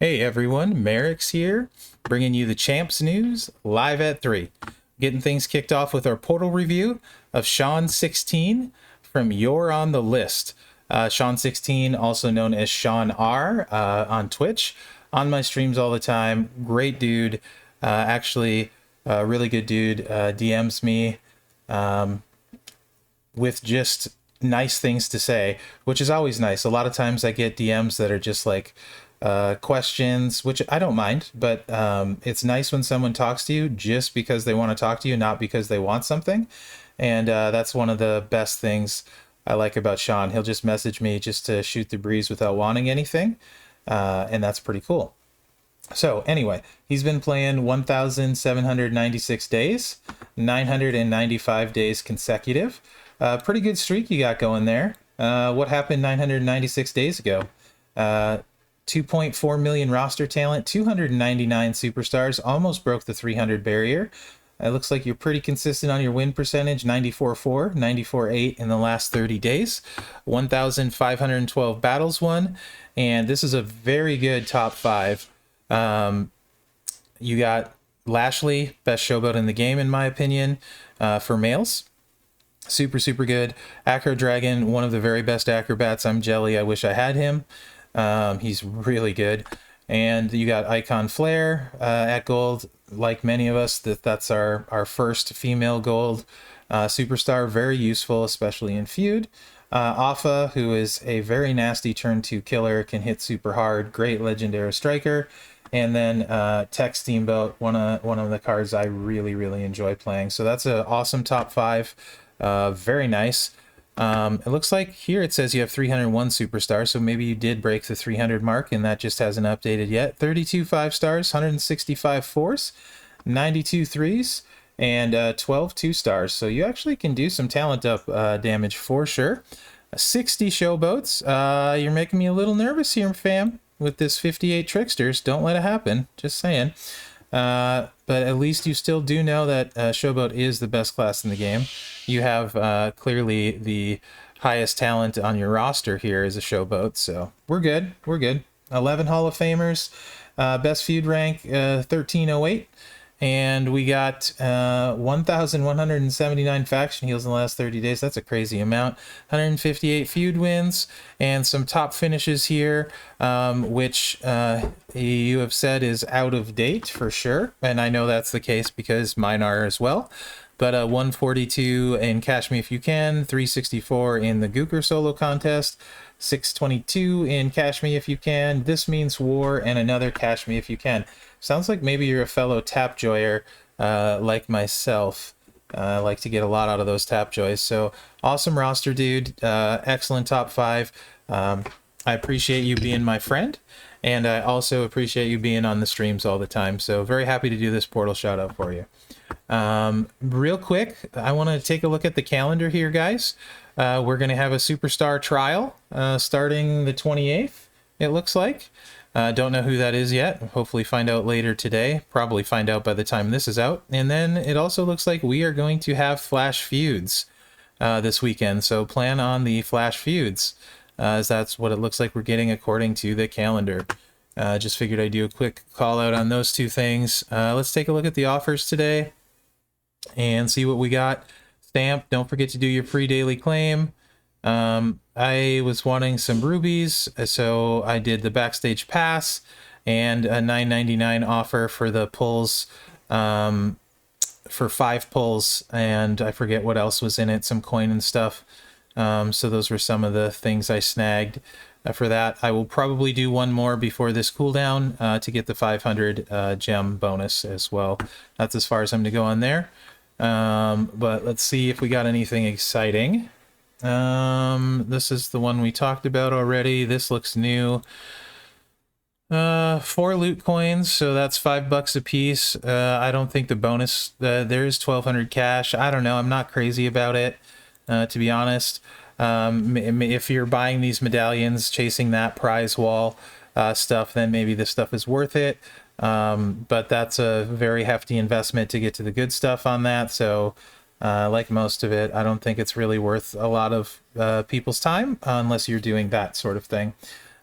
Hey everyone, Mherex here, bringing you the Champs news live at 3. Getting things kicked off with our portal review of Sean 16 from You're on the List. Sean 16, also known as Sean R on Twitch, on my streams all the time. Great dude, actually, really good dude. DMs me with just nice things to say, which is always nice. A lot of times I get DMs that are just like questions, which I don't mind, but it's nice when someone talks to you just because they want to talk to you, not because they want something. And that's one of the best things I like about Sean. He'll just message me just to shoot the breeze without wanting anything, and that's pretty cool. So anyway, he's been playing 1,796 days, 995 days consecutive. Pretty good streak you got going there. What happened 996 days ago? 2.4 million roster talent, 299 superstars, almost broke the 300 barrier. It looks like you're pretty consistent on your win percentage, 94.4, 94.8 in the last 30 days, 1,512 battles won, and this is a very good top 5. You got Lashley, best showboat in the game in my opinion, for males. Super good. Acro Dragon, one of the very best acrobats. I'm jelly, I wish I had him. He's really good. And you got Icon Flare at gold. Like many of us, that's our first female gold superstar. Very useful, especially in feud. Alpha, who is a very nasty turn 2 killer, can hit super hard. Great legendary striker. And then Tech Steamboat, one of the cards I really enjoy playing. So that's an awesome top 5. Very nice. It looks like here it says you have 301 superstars, so maybe you did break the 300 mark and that just hasn't updated yet. 32 5 stars, 165 4s, 92 3s, and 12 2 stars. So you actually can do some talent up damage for sure. 60 showboats. You're making me a little nervous here, fam, with this 58 tricksters. Don't let it happen. Just saying. But at least you still do know that showboat is the best class in the game. You have clearly the highest talent on your roster here as a showboat, so we're good. 11 Hall of Famers, best feud rank 1308, and we got 1,179 faction heals in the last 30 days. That's a crazy amount. 158 feud wins and some top finishes here, which you have said is out of date for sure, and I know that's the case because mine are as well. But 142 in Cash Me If You Can, 364 in the Gooker solo contest, 622 in Cash Me If You Can, This Means War, and another Cash Me If You Can. Sounds like maybe you're a fellow Tapjoyer like myself. I like to get a lot out of those Tapjoys. So awesome roster, dude. Excellent top 5. I appreciate you being my friend, and I also appreciate you being on the streams all the time. So very happy to do this portal shout out for you. Real quick, I want to take a look at the calendar here, guys. We're going to have a superstar trial starting the 28th, it looks like. Don't know who that is yet. Hopefully find out later today. Probably find out by the time this is out. And then it also looks like we are going to have Flash Feuds this weekend. So plan on the Flash Feuds, as that's what it looks like we're getting according to the calendar. Just figured I'd do a quick call out on those two things. Let's take a look at the offers today and see what we got. Stamp, don't forget to do your pre-daily claim. I was wanting some rubies, so I did the backstage pass and a $9.99 offer for the pulls, for 5 pulls, and I forget what else was in it, some coin and stuff. So those were some of the things I snagged for that. I will probably do one more before this cooldown to get the 500 gem bonus as well. That's as far as I'm going to go on there. But let's see if we got anything exciting. This is the one we talked about already. This looks new. 4 loot coins, so that's $5 a piece. I don't think the bonus, there is 1,200 cash. I don't know, I'm not crazy about it, to be honest. If you're buying these medallions, chasing that prize wall stuff, then maybe this stuff is worth it. But that's a very hefty investment to get to the good stuff on that, so like most of it, I don't think it's really worth a lot of people's time unless you're doing that sort of thing.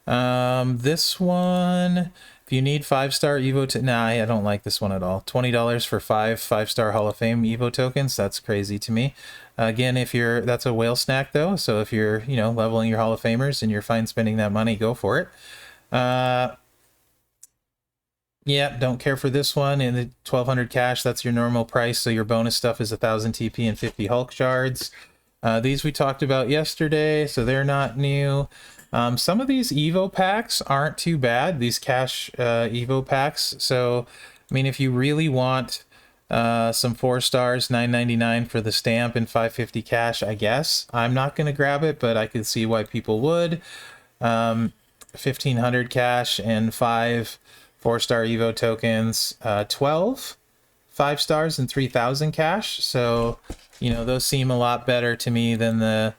This one If you need 5-star Evo, nah, I don't like this one at all. $20 for 5-star Hall of Fame Evo tokens. That's crazy to me. Again, that's a whale snack though. So if you're, leveling your Hall of Famers and you're fine spending that money, go for it. Yeah, don't care for this one. In the 1200 cash, that's your normal price. So your bonus stuff is 1000 TP and 50 Hulk shards. These we talked about yesterday, so they're not new. Some of these Evo packs aren't too bad, these cash Evo packs. So, I mean, if you really want some 4 stars, $9.99 for the stamp and 550 cash, I guess. I'm not going to grab it, but I could see why people would. 1500 cash and 5 4-star Evo tokens, 12 5 stars and 3000 cash. So, those seem a lot better to me than the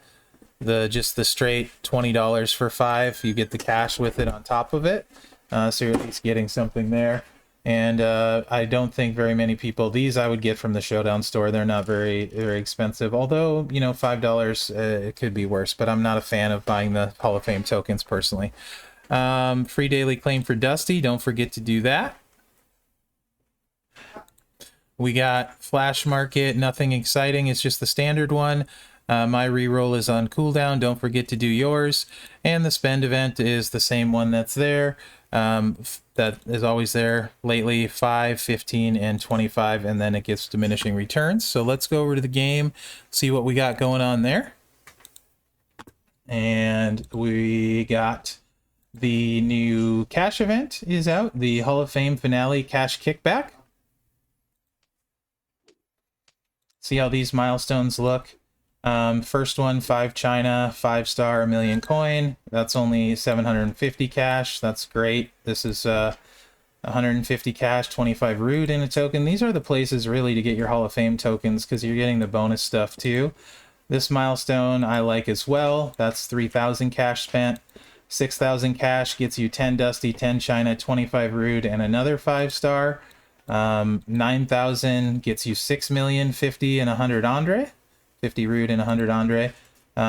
just the straight $20 for 5. You get the cash with it on top of it. So you're at least getting something there. And I don't think very many people, these I would get from the Showdown store. They're not very, very expensive. Although, $5, it could be worse. But I'm not a fan of buying the Hall of Fame tokens personally. Free daily claim for Dusty. Don't forget to do that. We got Flash Market, nothing exciting. It's just the standard one. My reroll is on cooldown. Don't forget to do yours. And the spend event is the same one that's there. That is always there lately, 5, 15, and 25, and then it gets diminishing returns. So let's go over to the game, see what we got going on there. And we got the new cash event is out, the Hall of Fame finale cash kickback. See how these milestones look. First one, 5 China, 5-star, 1,000,000 coin. That's only 750 cash. That's great. This is 150 cash, 25 root in a token. These are the places really to get your Hall of Fame tokens because you're getting the bonus stuff too. This milestone I like as well. That's 3,000 cash spent. 6,000 cash gets you 10 Dusty, 10 China, 25 root, and another 5-star. 9,000 gets you 6 million, 50, and 100 Andre. 50 root and 100 Andre.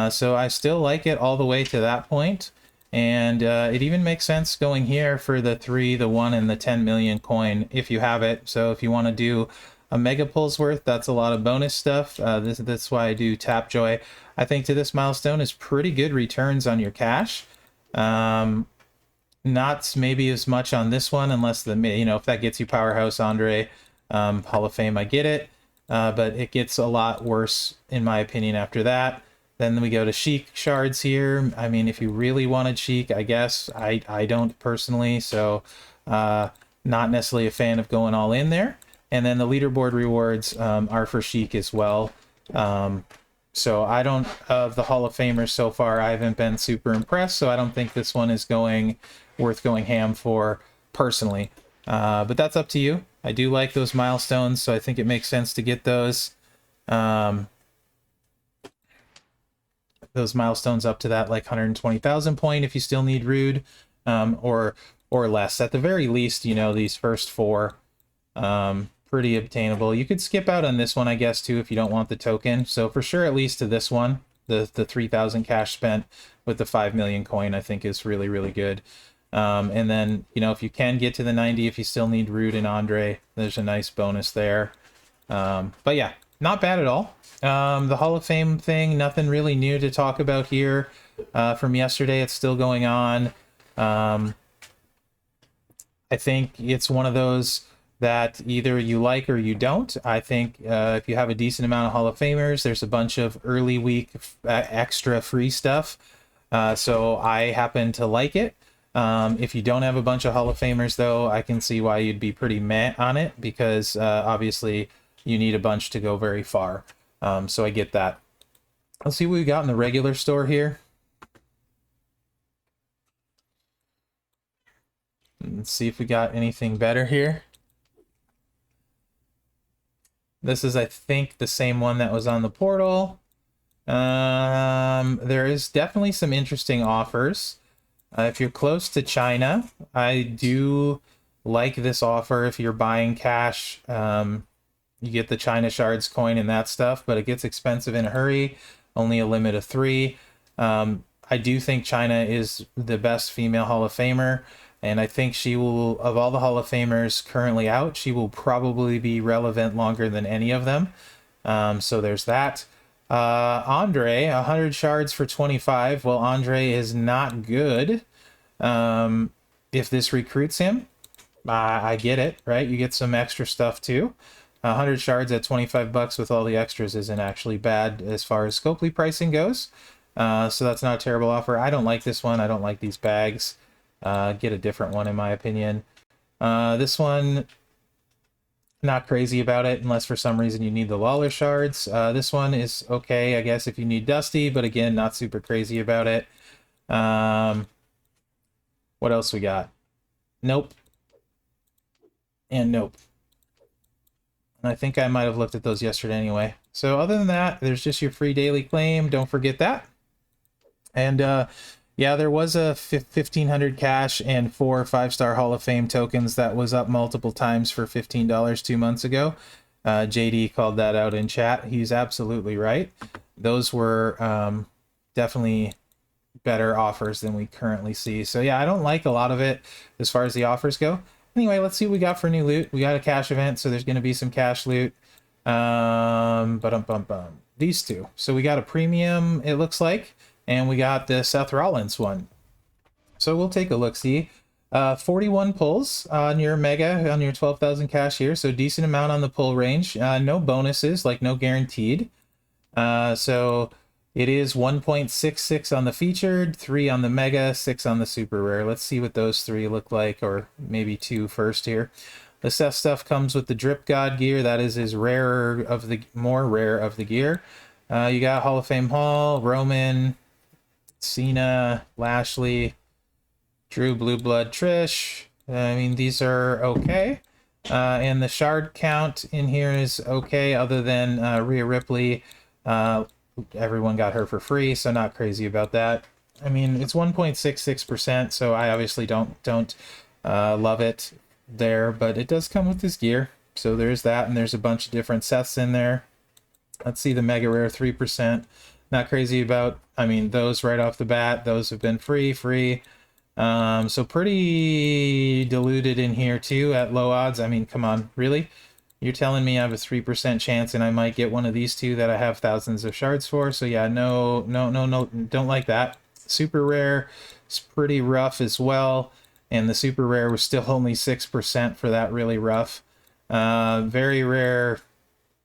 So I still like it all the way to that point. And it even makes sense going here for the 3, the 1, and the 10 million coin if you have it. So if you want to do a mega pulls worth, that's a lot of bonus stuff. That's why I do Tapjoy. I think to this milestone is pretty good returns on your cash. Not maybe as much on this one unless if that gets you Powerhouse Andre Hall of Fame, I get it. But it gets a lot worse, in my opinion, after that. Then we go to Sheik shards here. I mean, if you really wanted Sheik, I guess. I don't personally, so not necessarily a fan of going all in there. And then the leaderboard rewards are for Sheik as well. So I don't, of the Hall of Famers so far, I haven't been super impressed, so I don't think this one is worth going ham for personally. But that's up to you. I do like those milestones, so I think it makes sense to get those. Those milestones up to that like 120,000 point if you still need Rude, or less. At the very least, these first 4, pretty obtainable. You could skip out on this one, I guess, too, if you don't want the token. So for sure, at least to this one, the 3,000 cash spent with the 5 million coin, I think is really, really good. And then, if you can get to the 90, if you still need Rude and Andre, there's a nice bonus there. But yeah, not bad at all. The Hall of Fame thing, nothing really new to talk about here. From yesterday, it's still going on. I think it's one of those that either you like or you don't. I think if you have a decent amount of Hall of Famers, there's a bunch of early week extra free stuff. So I happen to like it. If you don't have a bunch of Hall of Famers, though, I can see why you'd be pretty meh on it, because obviously you need a bunch to go very far. So I get that. Let's see what we got in the regular store here. Let's see if we got anything better here. This is, I think, the same one that was on the portal. There is definitely some interesting offers. If you're close to China, I do like this offer. If you're buying cash, you get the China shards coin and that stuff, but it gets expensive in a hurry. Only a limit of 3. I do think China is the best female Hall of Famer. And I think she will, of all the Hall of Famers currently out, she will probably be relevant longer than any of them. So there's that. Andre, 100 shards for 25. Well, Andre is not good. If this recruits him, I get it, right? You get some extra stuff too. 100 shards at 25 bucks with all the extras isn't actually bad as far as Scopely pricing goes. So that's not a terrible offer. I don't like this one. I don't like these bags. Get a different one in my opinion. This one, not crazy about it unless for some reason you need the Lawler shards. This one is okay, I guess, if you need Dusty, but again, not super crazy about it. What else we got? Nope. And nope. And I think I might have looked at those yesterday anyway. So other than that, there's just your free daily claim. Don't forget that. And yeah, there was a 1,500 cash and 4 5-star Hall of Fame tokens that was up multiple times for $15 2 months ago. JD called that out in chat. He's absolutely right. Those were definitely better offers than we currently see. So yeah, I don't like a lot of it as far as the offers go. Anyway, let's see what we got for new loot. We got a cash event, so there's going to be some cash loot. These two. So we got a premium, it looks like, and we got the Seth Rollins one. So we'll take a look-see. 41 pulls on your mega, on your 12,000 cash here, so decent amount on the pull range. No bonuses, like no guaranteed. So it is 1.66 on the featured, 3 on the mega, 6 on the super rare. Let's see what those 3 look like, or maybe 2 first here. The Seth stuff comes with the Drip God gear. That is his more rare of the gear. You got Hall of Fame Hall, Roman, Cena, Lashley, Drew, Blue Blood, Trish. I mean, these are okay. And the shard count in here is okay, other than Rhea Ripley. Everyone got her for free, so not crazy about that. I mean, it's 1.66%, so I obviously don't love it there, but it does come with this gear. So there's that, and there's a bunch of different Seths in there. Let's see the Mega Rare 3%. Not crazy about, I mean, those right off the bat. Those have been free. So pretty diluted in here too at low odds. I mean, come on, really? You're telling me I have a 3% chance and I might get one of these two that I have thousands of shards for? So yeah, no, don't like that. Super rare is pretty rough as well, and the super rare was still only 6% for that really rough. Very rare,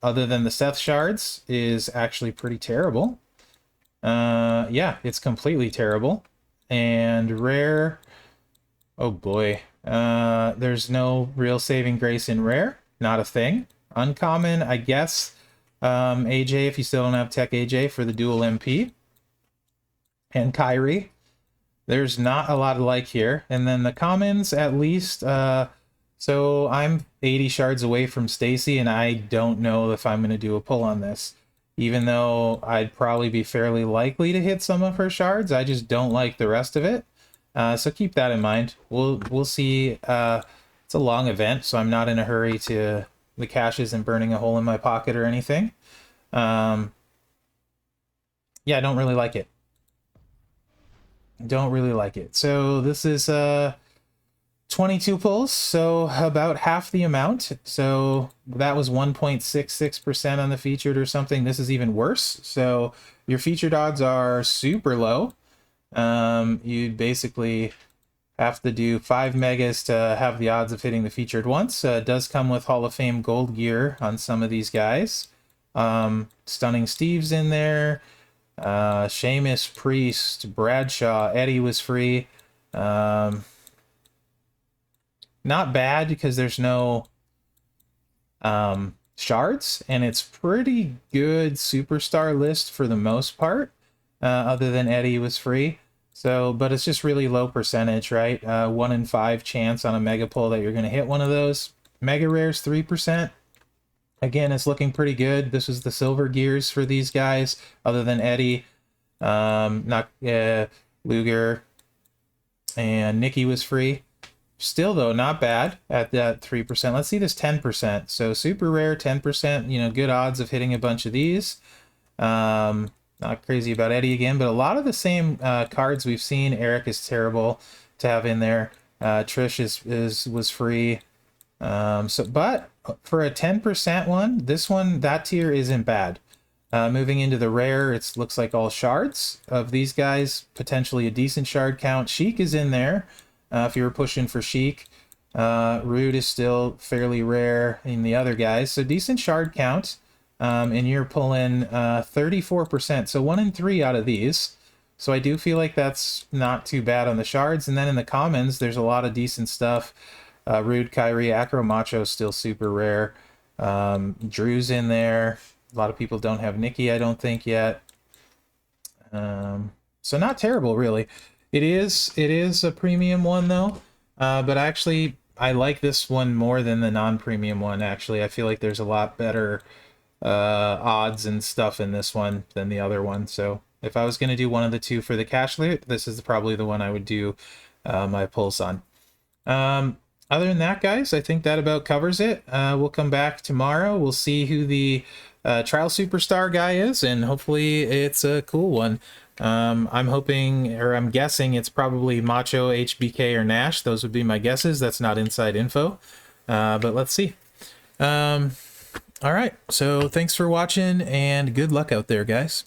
other than the Seth shards, is actually pretty terrible. Yeah, it's completely terrible. And rare, oh boy, there's no real saving grace in rare. Not a thing. Uncommon, I guess. AJ, if you still don't have Tech AJ for the dual MP. And Kyrie. There's not a lot of like here. And then the commons, at least. So I'm 80 shards away from Stacy, and I don't know if I'm going to do a pull on this. Even though I'd probably be fairly likely to hit some of her shards, I just don't like the rest of it. So keep that in mind. We'll see. It's a long event, so I'm not in a hurry to the cash isn't burning a hole in my pocket or anything. Yeah, I don't really like it. Don't really like it. So this is 22 pulls, so about half the amount. So that was 1.66% on the featured or something. This is even worse. So your featured odds are super low. You basically have to do 5 megas to have the odds of hitting the featured once. It does come with Hall of Fame gold gear on some of these guys. Stunning Steve's in there. Sheamus, Priest, Bradshaw, Eddie was free. Not bad because there's no shards, and it's pretty good superstar list for the most part, other than Eddie was free. So, but it's just really low percentage, right? 1 in 5 chance on a mega pull that you're going to hit one of those. Mega rares 3%. Again, it's looking pretty good. This was the silver gears for these guys, other than Eddie, Luger, and Nikki was free. Still, though, not bad at that 3%. Let's see this 10%. So super rare, 10%, you know, good odds of hitting a bunch of these. Not crazy about Eddie again, but a lot of the same cards we've seen. Eric is terrible to have in there. Trish was free. But for a 10% one, this one, that tier isn't bad. Moving into the rare, it looks like all shards of these guys, potentially a decent shard count. Sheik is in there if you were pushing for Sheik. Rude is still fairly rare in the other guys, so decent shard count. And you're pulling 34%, so 1 in 3 out of these. So I do feel like that's not too bad on the shards. And then in the commons, there's a lot of decent stuff. Rude, Kyrie, Acro, Macho still super rare. Drew's in there. A lot of people don't have Nikki, I don't think, yet. So not terrible, really. It is a premium one, though. But actually, I like this one more than the non-premium one, actually. I feel like there's a lot better odds and stuff in this one than the other one. So if I was going to do one of the two for the cash loot, this is probably the one I would do my pulls on. Other than that, guys, I think that about covers it. We'll come back tomorrow. We'll see who the trial superstar guy is, and hopefully it's a cool one. I'm hoping, or I'm guessing, it's probably Macho, HBK, or Nash. Those would be my guesses. That's not inside info, but let's see. All right, so thanks for watching, and good luck out there, guys.